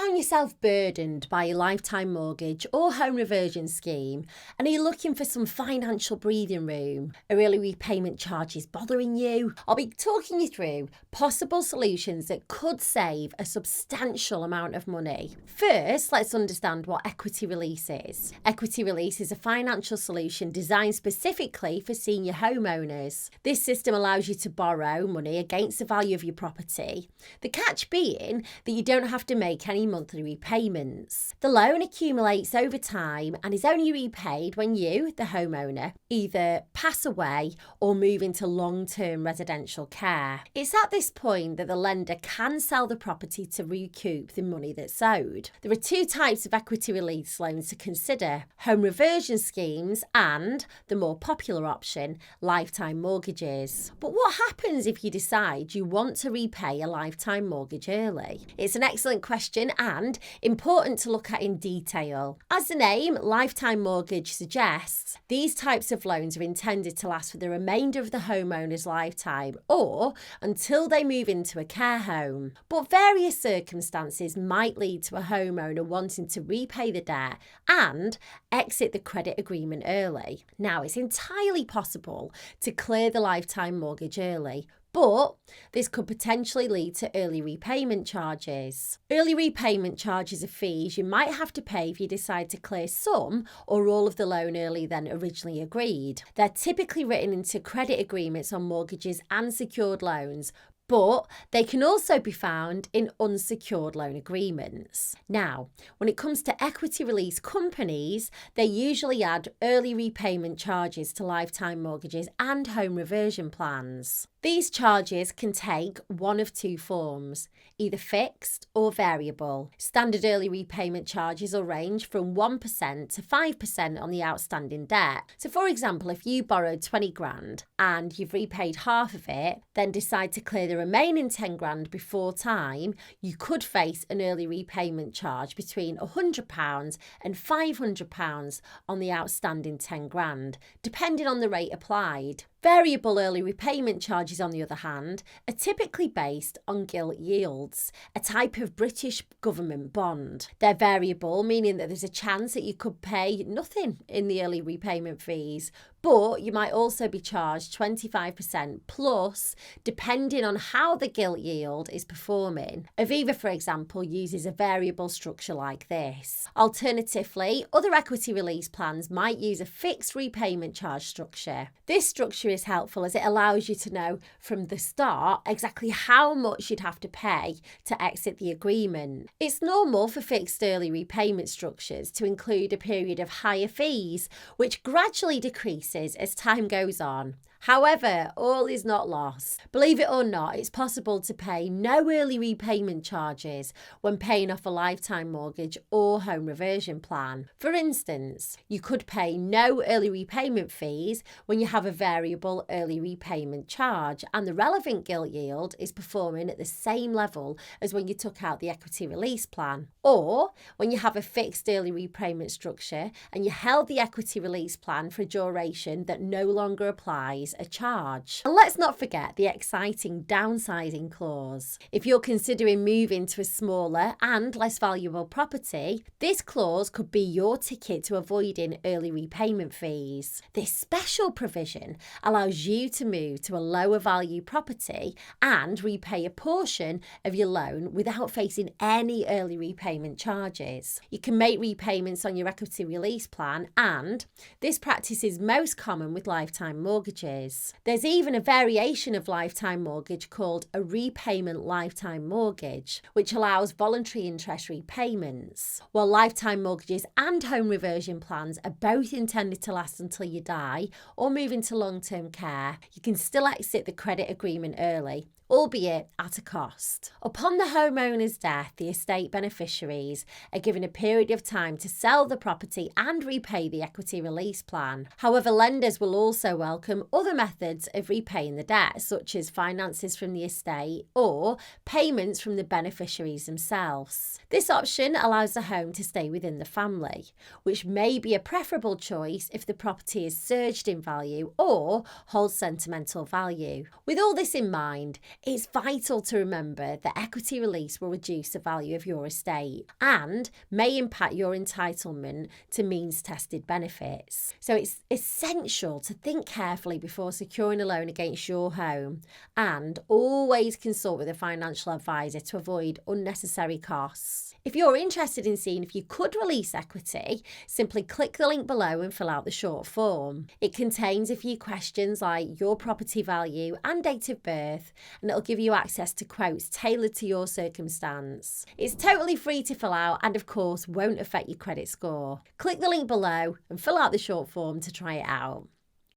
found yourself burdened by a lifetime mortgage or home reversion scheme and are you looking for some financial breathing room? Are early repayment charges bothering you? I'll be talking you through possible solutions that could save a substantial amount of money. First, let's understand what equity release is. Equity release is a financial solution designed specifically for senior homeowners. This system allows you to borrow money against the value of your property. The catch being that you don't have to make any monthly repayments. The loan accumulates over time and is only repaid when you, the homeowner, either pass away or move into long-term residential care. It's at this point that the lender can sell the property to recoup the money that's owed. There are two types of equity release loans to consider: home reversion schemes and, the more popular option, lifetime mortgages. But what happens if you decide you want to repay a lifetime mortgage early? It's an excellent question and important to look at in detail. As the name lifetime mortgage suggests, these types of loans are intended to last for the remainder of the homeowner's lifetime or until they move into a care home. But various circumstances might lead to a homeowner wanting to repay the debt and exit the credit agreement early. Now, it's entirely possible to clear the lifetime mortgage early, but this could potentially lead to early repayment charges. Early repayment charges are fees you might have to pay if you decide to clear some or all of the loan early than originally agreed. They're typically written into credit agreements on mortgages and secured loans, but they can also be found in unsecured loan agreements. Now, when it comes to equity release companies, they usually add early repayment charges to lifetime mortgages and home reversion plans. These charges can take one of two forms, either fixed or variable. Standard early repayment charges will range from 1% to 5% on the outstanding debt. So for example, if you borrowed 20 grand and you've repaid half of it, then decide to clear the remaining 10 grand before time, you could face an early repayment charge between £100 and £500 on the outstanding 10 grand, depending on the rate applied. Variable early repayment charges, on the other hand, are typically based on gilt yields, a type of British government bond. They're variable, meaning that there's a chance that you could pay nothing in the early repayment fees, but you might also be charged 25% plus, depending on how the gilt yield is performing. Aviva, for example, uses a variable structure like this. Alternatively, other equity release plans might use a fixed repayment charge structure. This structure is helpful as it allows you to know from the start exactly how much you'd have to pay to exit the agreement. It's normal for fixed early repayment structures to include a period of higher fees, which gradually decreases as time goes on. However, all is not lost. Believe it or not, it's possible to pay no early repayment charges when paying off a lifetime mortgage or home reversion plan. For instance, you could pay no early repayment fees when you have a variable early repayment charge and the relevant gilt yield is performing at the same level as when you took out the equity release plan. Or when you have a fixed early repayment structure and you held the equity release plan for a duration that no longer applies a charge. And let's not forget the exciting downsizing clause. If you're considering moving to a smaller and less valuable property, this clause could be your ticket to avoiding early repayment fees. This special provision allows you to move to a lower value property and repay a portion of your loan without facing any early repayment charges. You can make repayments on your equity release plan, and this practice is most common with lifetime mortgages. There's even a variation of lifetime mortgage called a repayment lifetime mortgage, which allows voluntary interest repayments. While lifetime mortgages and home reversion plans are both intended to last until you die or move into long-term care, you can still exit the credit agreement early, albeit at a cost. Upon the homeowner's death, the estate beneficiaries are given a period of time to sell the property and repay the equity release plan. However, lenders will also welcome other methods of repaying the debt, such as finances from the estate or payments from the beneficiaries themselves. This option allows the home to stay within the family, which may be a preferable choice if the property is surged in value or holds sentimental value. With all this in mind, It's vital to remember that equity release will reduce the value of your estate and may impact your entitlement to means-tested benefits. So it's essential to think carefully before securing a loan against your home, and always consult with a financial advisor to avoid unnecessary costs. If you're interested in seeing if you could release equity, simply click the link below and fill out the short form. It contains a few questions like your property value and date of birth, and it'll give you access to quotes tailored to your circumstance. It's totally free to fill out and, of course, won't affect your credit score. Click the link below and fill out the short form to try it out.